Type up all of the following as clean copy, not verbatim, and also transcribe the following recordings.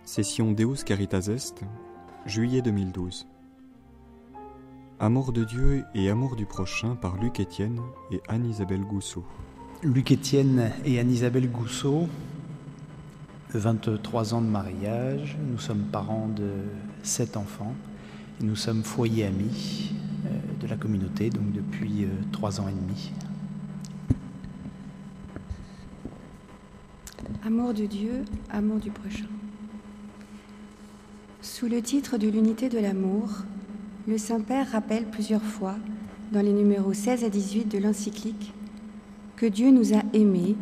Session Deus Caritas Est, juillet 2012. Amour de Dieu et amour du prochain par Luc Etienne et Anne-Isabelle Gousseau. Luc Etienne et Anne-Isabelle Gousseau, 23 ans de mariage, nous sommes parents de 7 enfants et nous sommes foyer amis de la communauté, donc depuis 3 ans et demi. Amour de Dieu, amour du prochain. Sous le titre de l'unité de l'amour, le Saint-Père rappelle plusieurs fois, dans les numéros 16 à 18 de l'encyclique, que Dieu nous a aimés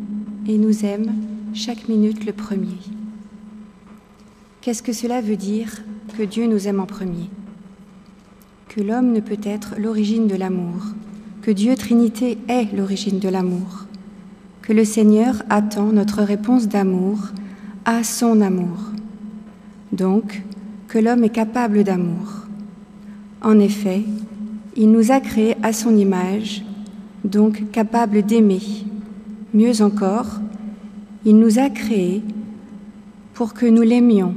et nous aime chaque minute le premier. Qu'est-ce que cela veut dire que Dieu nous aime en premier? Que l'homme ne peut être l'origine de l'amour, que Dieu Trinité est l'origine de l'amour, que le Seigneur attend notre réponse d'amour à son amour. Donc, que l'homme est capable d'amour. En effet, il nous a créés à son image, donc capable d'aimer. Mieux encore, il nous a créés pour que nous l'aimions.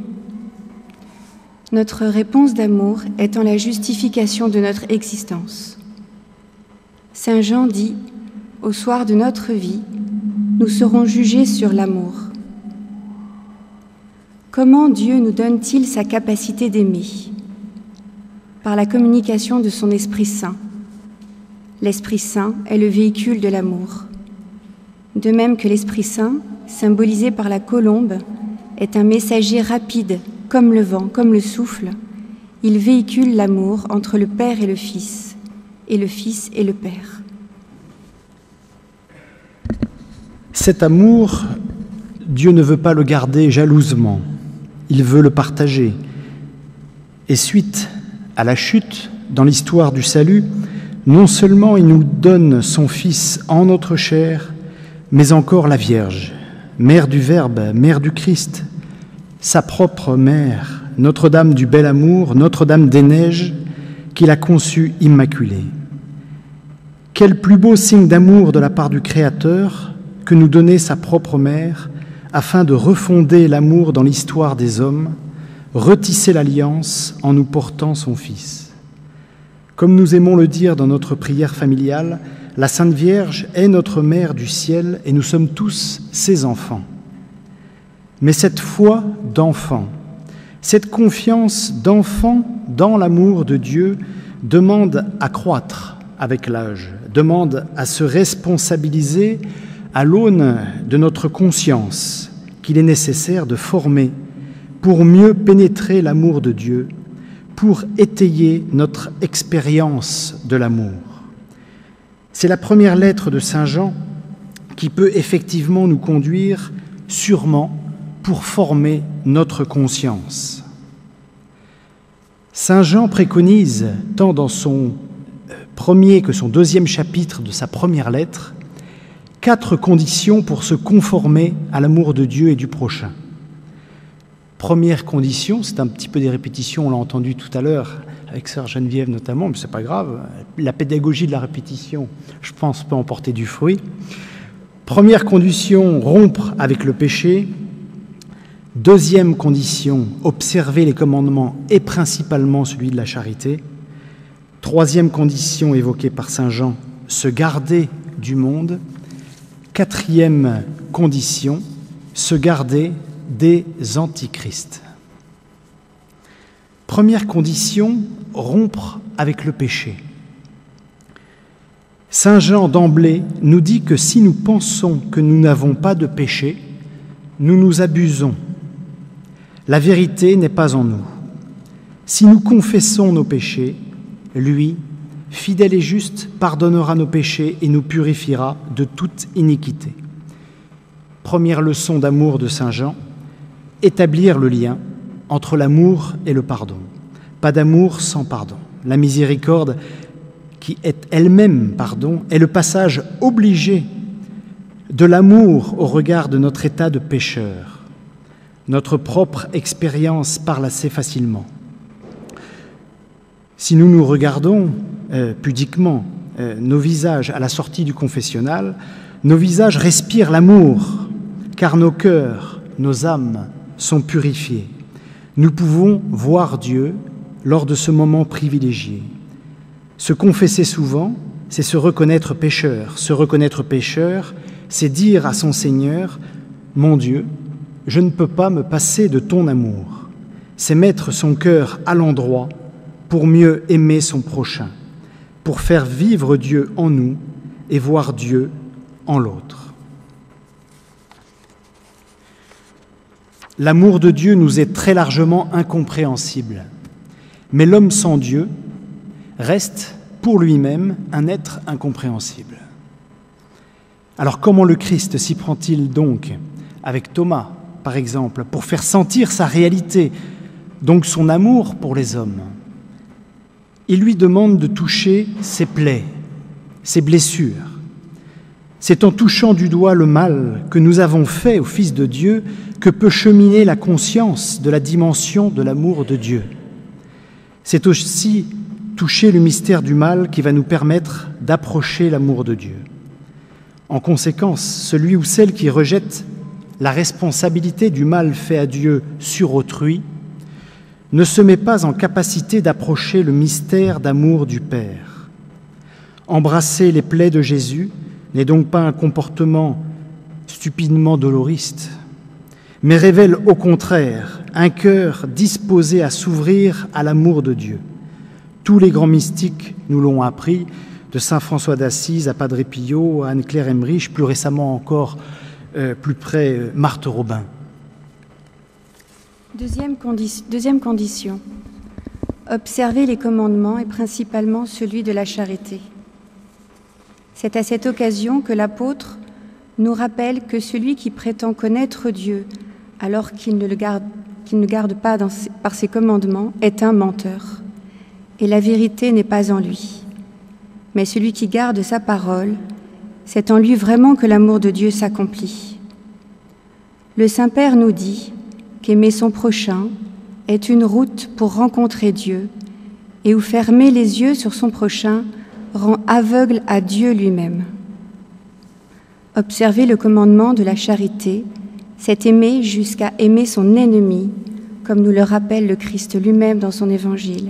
Notre réponse d'amour étant la justification de notre existence. Saint Jean dit, au soir de notre vie, nous serons jugés sur l'amour. Comment Dieu nous donne-t-il sa capacité d'aimer? Par la communication de son Esprit Saint. L'Esprit Saint est le véhicule de l'amour. De même que l'Esprit Saint, symbolisé par la colombe, est un messager rapide, comme le vent, comme le souffle, il véhicule l'amour entre le Père et le Fils et le Père. Cet amour, Dieu ne veut pas le garder jalousement. Il veut le partager. Et suite à la chute, dans l'histoire du salut, non seulement il nous donne son Fils en notre chair, mais encore la Vierge, mère du Verbe, mère du Christ, sa propre mère, Notre-Dame du Bel Amour, Notre-Dame des Neiges, qu'il a conçue immaculée. Quel plus beau signe d'amour de la part du Créateur que nous donner sa propre mère, afin de refonder l'amour dans l'histoire des hommes, retisser l'alliance en nous portant son Fils. Comme nous aimons le dire dans notre prière familiale, la Sainte Vierge est notre mère du ciel et nous sommes tous ses enfants. Mais cette foi d'enfant, cette confiance d'enfant dans l'amour de Dieu demande à croître avec l'âge, demande à se responsabiliser à l'aune de notre conscience qu'il est nécessaire de former pour mieux pénétrer l'amour de Dieu, pour étayer notre expérience de l'amour. C'est la première lettre de Saint Jean qui peut effectivement nous conduire sûrement pour former notre conscience. Saint Jean préconise, tant dans son premier que son deuxième chapitre de sa première lettre, 4 conditions pour se conformer à l'amour de Dieu et du prochain. Première condition, c'est un petit peu des répétitions, on l'a entendu tout à l'heure, avec sœur Geneviève notamment, mais c'est pas grave, la pédagogie de la répétition, je pense, peut en porter du fruit. Première condition, rompre avec le péché. Deuxième condition, observer les commandements et principalement celui de la charité. Troisième condition évoquée par Saint Jean, se garder du monde. Quatrième condition, se garder des antichrists. Première condition, rompre avec le péché. Saint Jean d'emblée nous dit que si nous pensons que nous n'avons pas de péché, nous nous abusons. La vérité n'est pas en nous. Si nous confessons nos péchés, lui, fidèle et juste, pardonnera nos péchés et nous purifiera de toute iniquité. Première leçon d'amour de Saint Jean, établir le lien entre l'amour et le pardon. Pas d'amour sans pardon. La miséricorde, qui est elle-même pardon, est le passage obligé de l'amour au regard de notre état de pécheur. Notre propre expérience parle assez facilement. Si nous nous regardons pudiquement nos visages à la sortie du confessionnal, nos visages respirent l'amour, car nos cœurs, nos âmes sont purifiées. Nous pouvons voir Dieu lors de ce moment privilégié. Se confesser souvent, c'est se reconnaître pécheur. Se reconnaître pécheur, c'est dire à son Seigneur, « Mon Dieu, je ne peux pas me passer de ton amour. » C'est mettre son cœur à l'endroit pour mieux aimer son prochain, pour faire vivre Dieu en nous et voir Dieu en l'autre. L'amour de Dieu nous est très largement incompréhensible, mais l'homme sans Dieu reste pour lui-même un être incompréhensible. Alors comment le Christ s'y prend-il donc avec Thomas, par exemple, pour faire sentir sa réalité, donc son amour pour les hommes? Il lui demande de toucher ses plaies, ses blessures. C'est en touchant du doigt le mal que nous avons fait au Fils de Dieu que peut cheminer la conscience de la dimension de l'amour de Dieu. C'est aussi toucher le mystère du mal qui va nous permettre d'approcher l'amour de Dieu. En conséquence, celui ou celle qui rejette la responsabilité du mal fait à Dieu sur autrui ne se met pas en capacité d'approcher le mystère d'amour du Père. Embrasser les plaies de Jésus n'est donc pas un comportement stupidement doloriste, mais révèle au contraire un cœur disposé à s'ouvrir à l'amour de Dieu. Tous les grands mystiques nous l'ont appris, de saint François d'Assise à Padre Pio, à Anne-Claire Emmerich, plus récemment encore, plus près, Marthe Robin. Deuxième condition, observer les commandements et principalement celui de la charité. C'est à cette occasion que l'apôtre nous rappelle que celui qui prétend connaître Dieu alors qu'il ne garde pas par ses commandements est un menteur, et la vérité n'est pas en lui. Mais celui qui garde sa parole, c'est en lui vraiment que l'amour de Dieu s'accomplit. Le Saint-Père nous dit qu'aimer son prochain est une route pour rencontrer Dieu, et où fermer les yeux sur son prochain rend aveugle à Dieu lui-même. Observer le commandement de la charité, c'est aimer jusqu'à aimer son ennemi, comme nous le rappelle le Christ lui-même dans son évangile.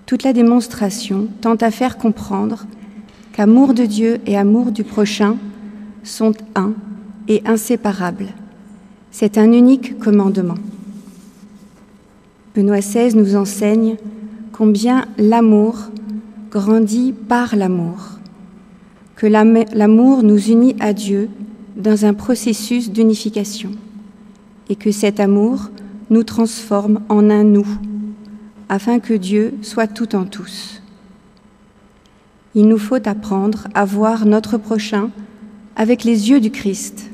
Toute la démonstration tend à faire comprendre qu'amour de Dieu et amour du prochain sont un et inséparables. C'est un unique commandement. Benoît XVI nous enseigne combien l'amour grandit par l'amour, que l'amour nous unit à Dieu dans un processus d'unification et que cet amour nous transforme en un nous, afin que Dieu soit tout en tous. Il nous faut apprendre à voir notre prochain avec les yeux du Christ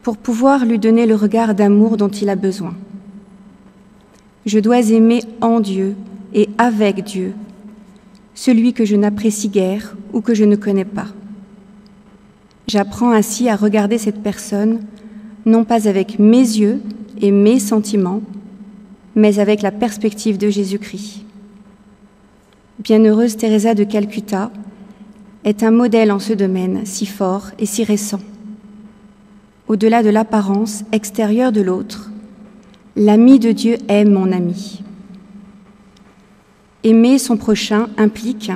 pour pouvoir lui donner le regard d'amour dont il a besoin. Je dois aimer en Dieu et avec Dieu celui que je n'apprécie guère ou que je ne connais pas. J'apprends ainsi à regarder cette personne non pas avec mes yeux et mes sentiments, mais avec la perspective de Jésus-Christ. Bienheureuse Teresa de Calcutta est un modèle en ce domaine si fort et si récent. Au-delà de l'apparence extérieure de l'autre, l'ami de Dieu est mon ami. Aimer son prochain implique,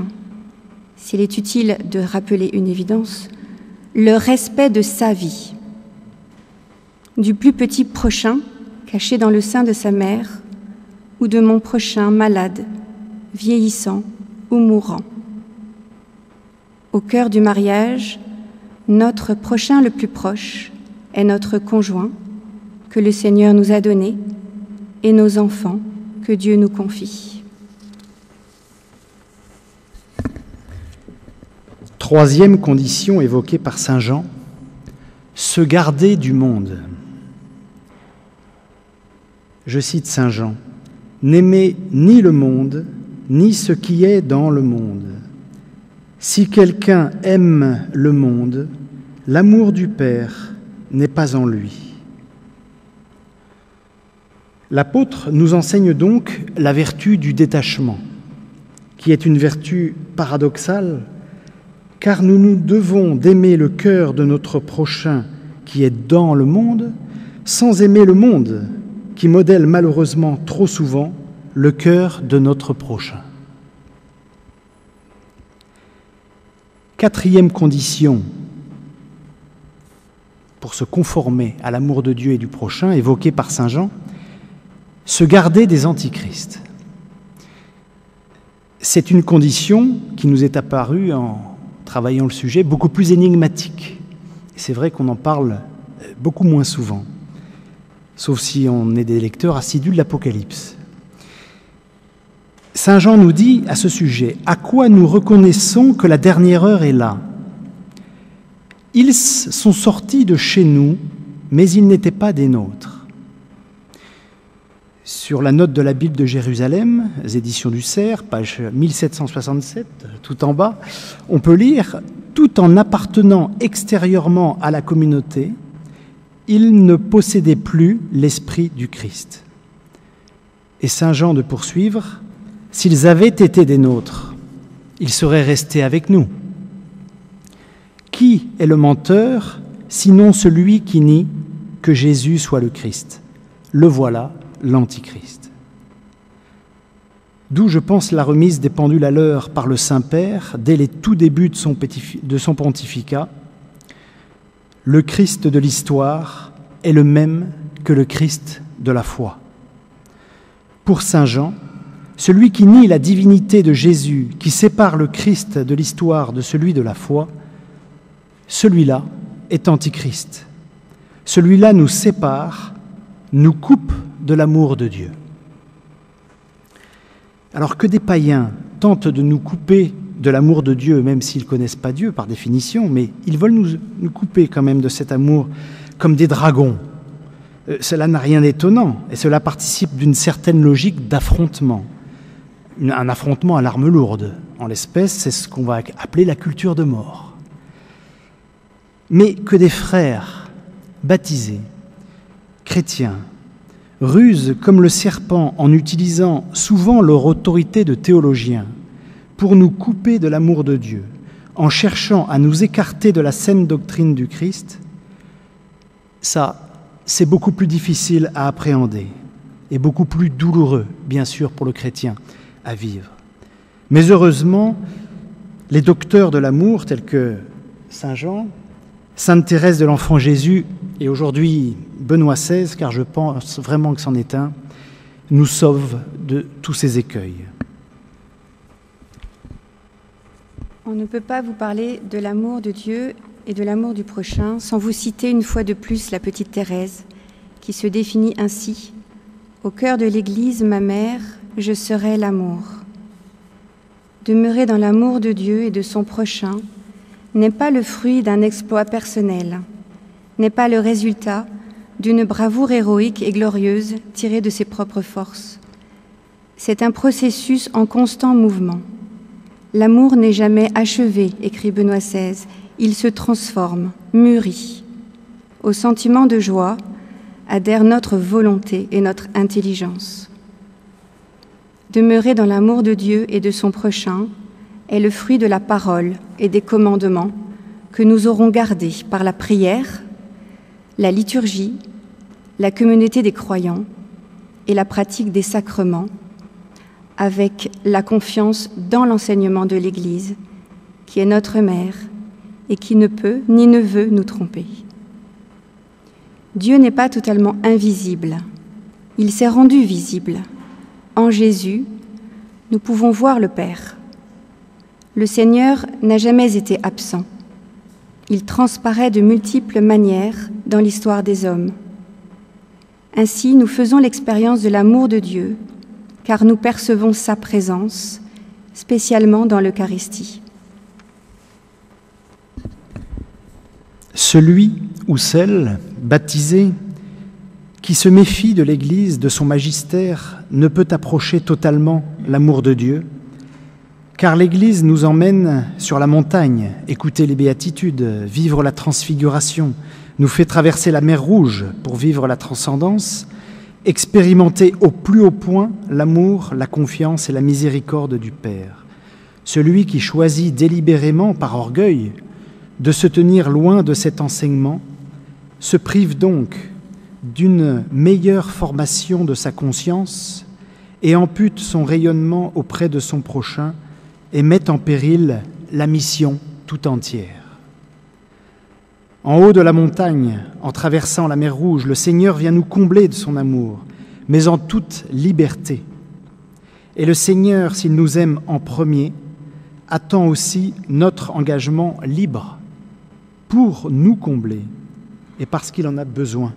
s'il est utile de rappeler une évidence, le respect de sa vie. Du plus petit prochain, caché dans le sein de sa mère, ou de mon prochain malade, vieillissant ou mourant. Au cœur du mariage, notre prochain le plus proche est notre conjoint que le Seigneur nous a donné et nos enfants que Dieu nous confie. Troisième condition évoquée par saint Jean, se garder du monde. Je cite saint Jean, « N'aimez ni le monde, ni ce qui est dans le monde. Si quelqu'un aime le monde, l'amour du Père n'est pas en lui. » L'apôtre nous enseigne donc la vertu du détachement, qui est une vertu paradoxale, car nous nous devons d'aimer le cœur de notre prochain qui est dans le monde, sans aimer le monde qui modèle malheureusement trop souvent le cœur de notre prochain. Quatrième condition pour se conformer à l'amour de Dieu et du prochain, évoquée par saint Jean, se garder des antichrists. C'est une condition qui nous est apparue, en travaillant le sujet, beaucoup plus énigmatique. C'est vrai qu'on en parle beaucoup moins souvent, sauf si on est des lecteurs assidus de l'Apocalypse. Saint Jean nous dit à ce sujet: « À quoi nous reconnaissons que la dernière heure est là ? Ils sont sortis de chez nous, mais ils n'étaient pas des nôtres. » Sur la note de la Bible de Jérusalem, les éditions du Cerf, page 1767, tout en bas, on peut lire « Tout en appartenant extérieurement à la communauté, ils ne possédaient plus l'esprit du Christ. » Et saint Jean de poursuivre: « S'ils avaient été des nôtres, ils seraient restés avec nous. Qui est le menteur, sinon celui qui nie que Jésus soit le Christ? Le voilà, l'Antichrist. » D'où, je pense, la remise des pendules à l'heure par le Saint-Père dès les tout débuts de son pontificat. Le Christ de l'histoire est le même que le Christ de la foi. Pour saint Jean, celui qui nie la divinité de Jésus, qui sépare le Christ de l'histoire de celui de la foi, celui-là est Antichrist. Celui-là nous sépare, nous coupe de l'amour de Dieu. Alors que des païens tentent de nous couper de l'amour de Dieu, même s'ils ne connaissent pas Dieu par définition, mais ils veulent nous couper quand même de cet amour comme des dragons. Cela n'a rien d'étonnant, et cela participe d'une certaine logique d'affrontement. Un affrontement à l'arme lourde. En l'espèce, c'est ce qu'on va appeler la culture de mort. Mais que des frères baptisés, chrétiens, rusent comme le serpent en utilisant souvent leur autorité de théologiens pour nous couper de l'amour de Dieu, en cherchant à nous écarter de la saine doctrine du Christ, ça, c'est beaucoup plus difficile à appréhender et beaucoup plus douloureux, bien sûr, pour le chrétien à vivre. Mais heureusement, les docteurs de l'amour, tels que saint Jean, sainte Thérèse de l'Enfant Jésus et aujourd'hui Benoît XVI, car je pense vraiment que c'en est un, nous sauvent de tous ces écueils. On ne peut pas vous parler de l'amour de Dieu et de l'amour du prochain sans vous citer une fois de plus la petite Thérèse, qui se définit ainsi: « Au cœur de l'Église, ma mère, je serai l'amour. » Demeurer dans l'amour de Dieu et de son prochain n'est pas le fruit d'un exploit personnel, n'est pas le résultat d'une bravoure héroïque et glorieuse tirée de ses propres forces. C'est un processus en constant mouvement. L'amour n'est jamais achevé, écrit Benoît XVI, il se transforme, mûrit. Au sentiment de joie adhère notre volonté et notre intelligence. Demeurer dans l'amour de Dieu et de son prochain est le fruit de la parole et des commandements que nous aurons gardés par la prière, la liturgie, la communauté des croyants et la pratique des sacrements, avec la confiance dans l'enseignement de l'Église, qui est notre mère et qui ne peut ni ne veut nous tromper. Dieu n'est pas totalement invisible, il s'est rendu visible. En Jésus, nous pouvons voir le Père. Le Seigneur n'a jamais été absent. Il transparaît de multiples manières dans l'histoire des hommes. Ainsi, nous faisons l'expérience de l'amour de Dieu, car nous percevons sa présence, spécialement dans l'Eucharistie. Celui ou celle baptisé qui se méfie de l'Église, de son magistère, ne peut approcher totalement l'amour de Dieu, car l'Église nous emmène sur la montagne, écouter les béatitudes, vivre la transfiguration, nous fait traverser la mer Rouge pour vivre la transcendance, expérimenter au plus haut point l'amour, la confiance et la miséricorde du Père. Celui qui choisit délibérément, par orgueil, de se tenir loin de cet enseignement, se prive donc d'une meilleure formation de sa conscience et ampute son rayonnement auprès de son prochain et met en péril la mission tout entière. En haut de la montagne, en traversant la mer Rouge, le Seigneur vient nous combler de son amour, mais en toute liberté. Et le Seigneur, s'il nous aime en premier, attend aussi notre engagement libre pour nous combler et parce qu'il en a besoin.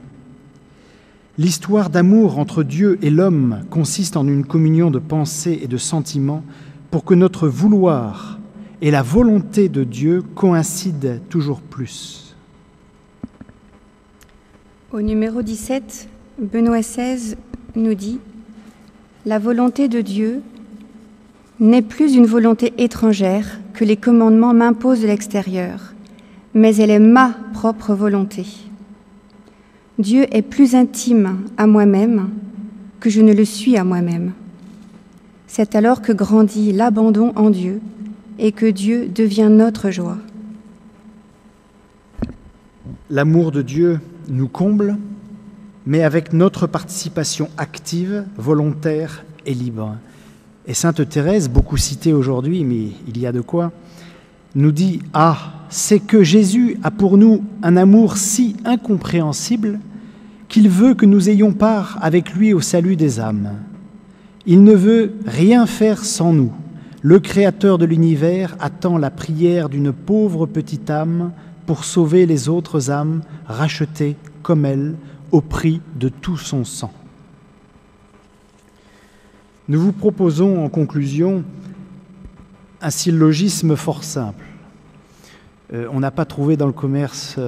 L'histoire d'amour entre Dieu et l'homme consiste en une communion de pensées et de sentiments pour que notre vouloir et la volonté de Dieu coïncident toujours plus. Au numéro 17, Benoît XVI nous dit « La volonté de Dieu n'est plus une volonté étrangère que les commandements m'imposent de l'extérieur, mais elle est ma propre volonté. Dieu est plus intime à moi-même que je ne le suis à moi-même. C'est alors que grandit l'abandon en Dieu et que Dieu devient notre joie. » L'amour de Dieu nous comble, mais avec notre participation active, volontaire et libre. Et Sainte Thérèse, beaucoup citée aujourd'hui, mais il y a de quoi, nous dit « Ah, c'est que Jésus a pour nous un amour si incompréhensible qu'il veut que nous ayons part avec lui au salut des âmes. Il ne veut rien faire sans nous. Le Créateur de l'univers attend la prière d'une pauvre petite âme pour sauver les autres âmes rachetées comme elle au prix de tout son sang. » Nous vous proposons en conclusion un syllogisme fort simple. On n'a pas trouvé dans le commerce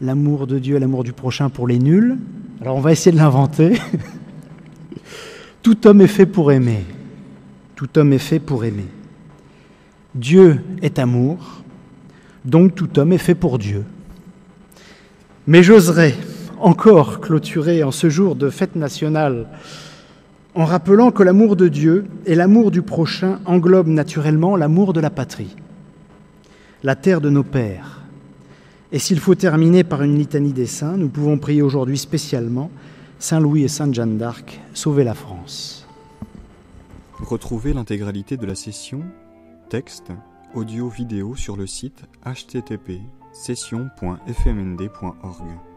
l'amour de Dieu et l'amour du prochain pour les nuls. Alors on va essayer de l'inventer. Tout homme est fait pour aimer. Tout homme est fait pour aimer. Dieu est amour, donc tout homme est fait pour Dieu. Mais j'oserais encore clôturer en ce jour de fête nationale en rappelant que l'amour de Dieu et l'amour du prochain englobent naturellement l'amour de la patrie, la terre de nos pères. Et s'il faut terminer par une litanie des saints, nous pouvons prier aujourd'hui spécialement Saint Louis et Sainte Jeanne d'Arc, sauvez la France. Retrouvez l'intégralité de la session, texte, audio, vidéo sur le site http://session.fmnd.org.